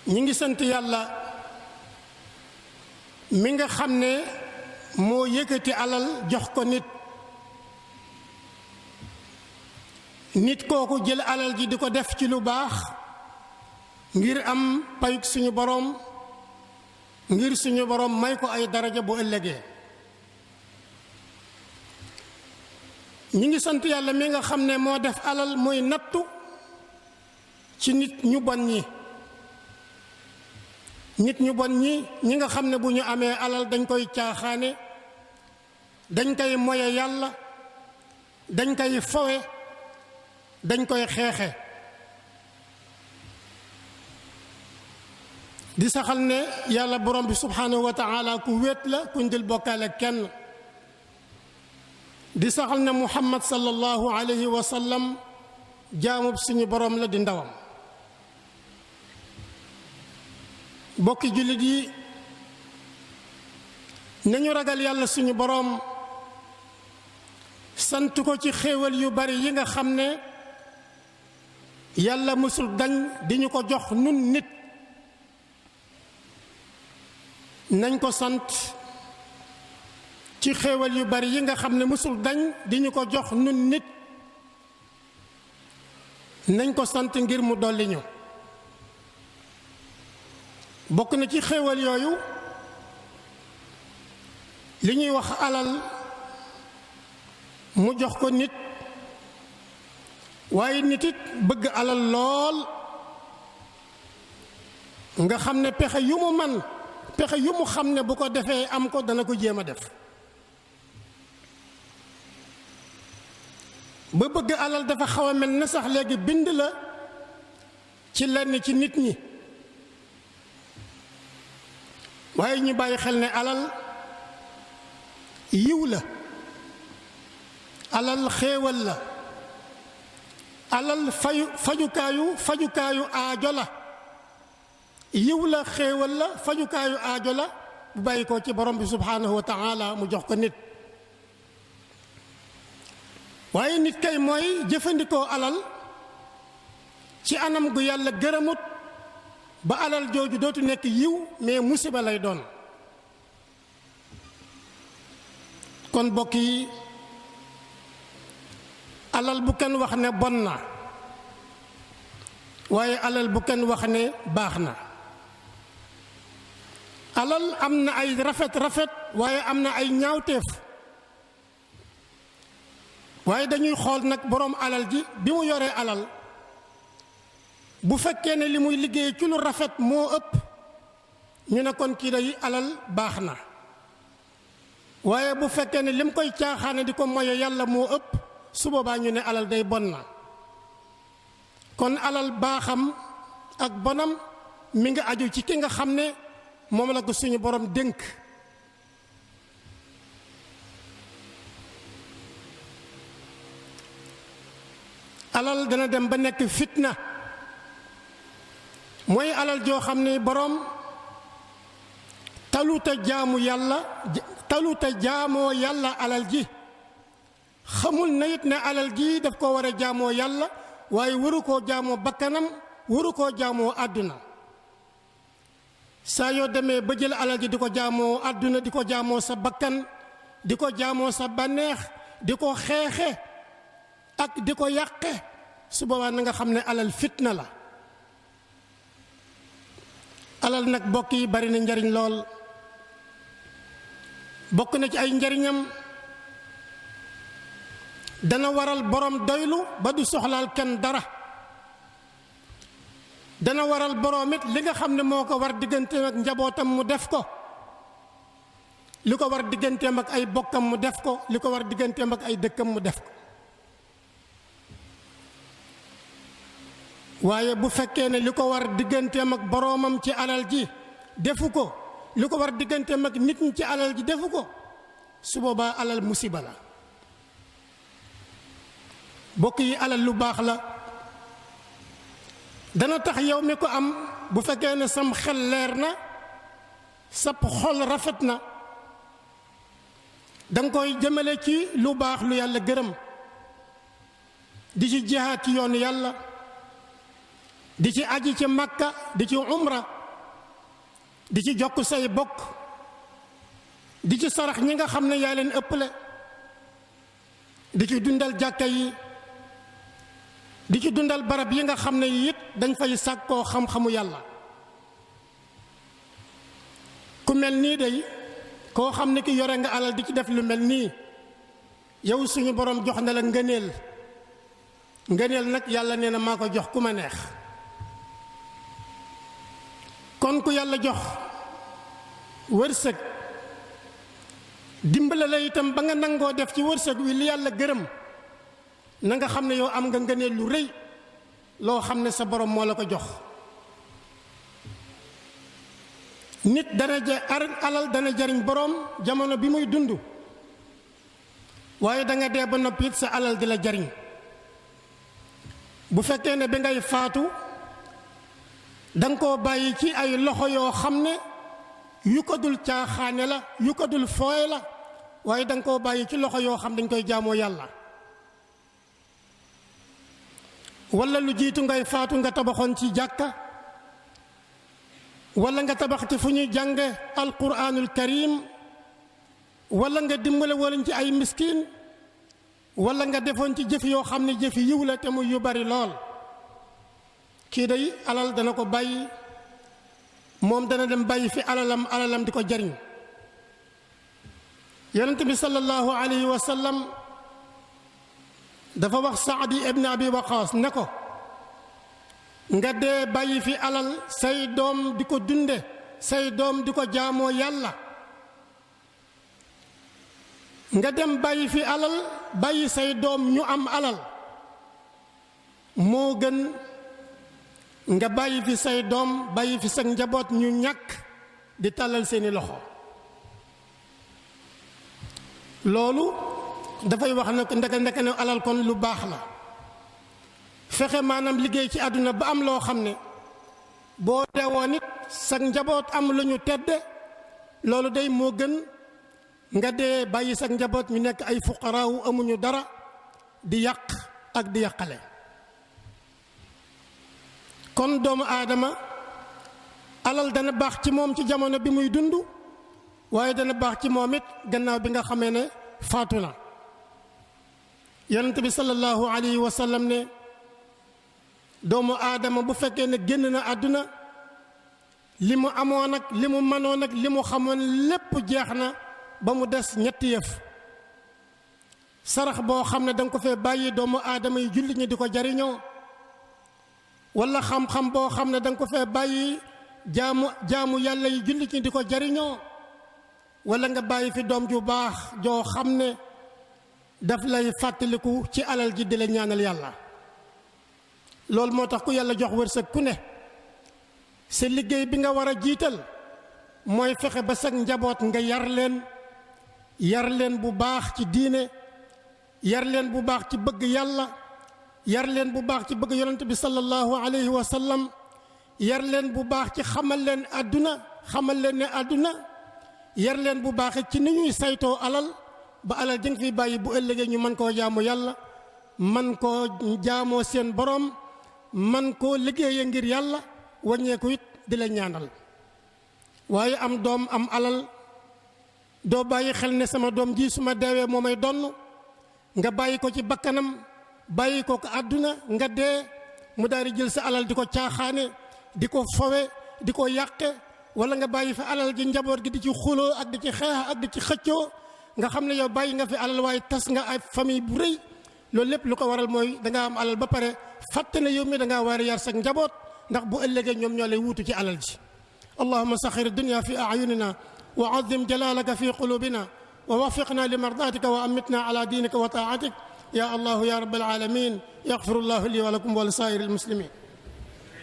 ñi ngi sant yàlla mi nga xam ne moo yëkkati alal jox ko nit kooku jël alal ji di ko def ci lu baax ngir am payug suñu boroom, ngir suñu boroom may ko ay daraja bu ëllëgee. ñi ngi sant yàlla mi nga xam ne moo def alal mooy nattu ci nit ñu bon ñi. nit ñu bon ñi nga xam ne bu ñu amee alal dañ koy caaxaane, dañ koy moye yàlla, dañ koy fowe, dañ koy xeexe. di saxal ne yàlla borom bi subhanahu wa taala ku wéet la, kuñ dul bokkaale kenn. di saxal ne muhammad sallallahu alayhi wa sallam jaamub suñu borom la di ndawam. bokki jullit yi nañu ragal yàlla suñu boroom, sant ko ci xéewal yu bari yi nga xam ne yàlla mësul dañ di ñu ko jox nun nit. nañ ko sant ci xéewal yu bari yi nga xam ne mësul dañ di ñu ko jox nun nit. nañ ko sant ngir mu dolli ñu. bokk na ci xéewal yooyu li ñuy wax alal mu jox ko nit, waaye nit it bëgg alal lool, nga xam ne pexe yu mu xam ne bu ko defee am ko dana ko jéem a def. ba bëgg alal dafa xaw a mel na sax léegi bind la ci lenn ci nit ñi. waaye ñu bàyyi xel ne alal yiw la, alal xéewal la, alal fajukaayu aajo la. yiw la, xéewal la, fajukaayu aajo la bu bàyyi ko ci borom bi subhanahu wa taala mu jox ko nit. waaye nit kay mooy jëfandikoo alal ci anam gu yàlla gërëmut, ba alal jooju dootu nekk yiw mais musiba lay doon. kon bokk yi, alal bu kenn wax ne bon na, waaye alal bu kenn wax ne baax na. alal am na ay rafet waaye am na ay ñaawteef. waaye dañuy xool nag boroom alal ji bi mu yoree alal, bu fekkee ne li muy liggéey ci lu rafet moo ëpp, ñu ne kon kii day alal baax na. waaye bu fekkee ne lim koy caaxaane di ko moye yàlla moo ëpp, su boobaa ñu ne alal day bon na. kon alal baaxam ak bonam mi nga aju ci ki nga xam ne moom la ko suñu borom dénk. alal dana dem ba nekk fitna. mooy alal joo xam ne boroom taluta jaamoo yàlla alal ji. xamul na it ne alal ji daf ko war a jaamoo yàlla, waaye waru koo jaamoo bakkanam, waru koo jaamoo àdduna. saa yoo demee ba jël alal ji di ko jaamoo àdduna, di ko jaamoo sa bakkan, di ko jaamoo sa bànneex, di ko xeexe ak di ko yàqe, su boobaa na nga xam ne alal fitna la. alal nag bokk yi bari na njariñ lool. bokk na ci ay njariñam, dana waral borom doylu ba du soxlaal kenn dara. dana waral borom it li nga xam ne moo ko war digganteem ak njabootam mu def ko, li ko war digganteem ak ay bokkam mu def ko, li ko war digganteem ak ay dëkkam mu def ko. waaye bu fekkee ne li ko war digganteem ak boroomam ci alal ji defu ko, li ko war digganteem ak nit ñi ci alal ji defu ko, su boobaa alal musiba la. bokk yi, alal lu baax la. dana tax yow mi ko am, bu fekkee ne sam xel leer na, sab xol rafet na, danga koy jëmale ci lu baax lu yàlla gërëm, di ci jihaad ci yoonu yàlla, di ci aji ci Makka, di ci umra, di ci jokk say bokk di ci sarax ñi nga xam ne yaa leen ëpple di ci dundal jàkka yi di ci dundal barab yi nga xam ne it dañ fay sàkkoo xam-xamu yàlla. ku mel nii day koo xam ne ki yore nga alal di ci def lu mel nii yow suñu borom jox na la ngëneel nag yàlla nee na maa ko jox ku ma neex. kon ku yàlla jox wërsëg dimbale la itam ba nga nangoo def ci wërsëg wi li yàlla gërëm na nga xam ne yow am nga ngëneel lu rëy loo xam ne sa borom moo la ko jox. nit alal dana jariñ borom jamono bi muy dund waaye da nga dee ba noppi it sa alal di la jariñ. bu fekkee ne bi ngay faatu danga koo bàyyi ci ay loxo yoo xam ne yu ko dul caaxaane la yu ko dul fooye la waaye danga koo bàyyi ci loxo yoo xam dañ koy jaamoo yàlla. walla lu jiitu ngay faatu nga tabaxoon ci jàkka walla nga tabax ci fu ñuy jànge alquraanul karim walla nga dimbale walañ ci ay miskin walla nga defoon ci jëf yoo xam ne jëfi yiw la te muy yu bari lool. kii day alal dana ko bàyyi moom dana dem bàyyi fi alalam di ko jariñ. yonent bi sallallahu alayhi wa sallam dafa wax Saadi ibn Abi Waqaas ne ko nga dee bàyyi fi alal say doom di ko dunde say doom di ko jaamoo yàlla nga dem bàyyi fi alal bàyyi say doom ñu am alal moo gën nga bàyyi fi say doom bàyyi fi sa njaboot ñu ñàkk di tàllal seeni loxo. loolu dafay wax ne ndeke ne alal kon lu baax la fexe maanaam liggéey ci àdduna ba am loo xam ne boo deewoo nit sa njaboot am lu ñu tedde loolu day moo gën nga dee bàyyi sa njaboot ñu nekk ay fuqaraawu amuñu dara di yàq ak di yàqale. kon doomu aadama alal dana baax ci moom ci jamono bi muy dund waaye dana baax ci moom it gannaaw bi nga xamee ne faatu na. yonent bi sallallahu alayhi wa sallam ne doomu aadama bu fekkee ne génn na àdduna li mu amoon ak li mu mënoon ak li mu xamoon lépp jeex na ba mu des ñetti yëf. sarax boo xam ne danga ko fee bàyyi doomu aadama yi jullit ñi di ko jariñoo walla xam-xam boo xam ne danga ko fee bàyyi jaamu yàlla yi jullit ñi di ko jariñoo walla nga bàyyi fi doom ju baax joo xam ne daf lay fàttaliku ci alal ji di la ñaanal yàlla. loolu moo tax ku yàlla jox wërsëg ku ne sa liggéey bi nga war a jiital mooy fexe ba sag njaboot nga yar leen bu baax ci diine yar leen bu baax ci bëgg yàlla yar leen bu baax ci bëgg yonent bi sallallahu alayhi wa sallam yar leen bu baax ci xamal leen ne àdduna yar leen bu baax ci ni ñuy saytoo alal ba alal ji nga fi bàyyi bu ëllëgee ñu mën koo jaamu yàlla man koo jaamoo seen borom man koo liggéeye ngir yàlla wàññeeku it di la ñaanal. waaye am doom am alal doo bàyyi xel ne sama doom ji su ma deewee moo may donn nga bàyyi ko ci bakkanam bàyyi ko àdduna nga dee mu daal di jël sa alal di ko caaxaane di ko fowe di ko yàqe wala nga bàyyi fi alal ji njaboot gi di ci xuloo ak di ci xeex ak di ci xëccoo nga xam ne yow bàyyi nga fi alal waaye tas nga ay famille bu rëy. loolu lépp lu ko waral mooy dangaa am alal ba pare fàtte ne yow mi dangaa war a yar sa njaboot ndax bu ëllëgee ñoom ñoo lay wuutu ci alal ji. allahumma saxir dunya fi a'yunina wa azim jalalaka fi qulubina wa waffiqna li mardatika wa amitna ala dinika wa taatik ya allahu ya rabbal alamin yaghfirullahu li wa lakum wa li saa'iril muslimin.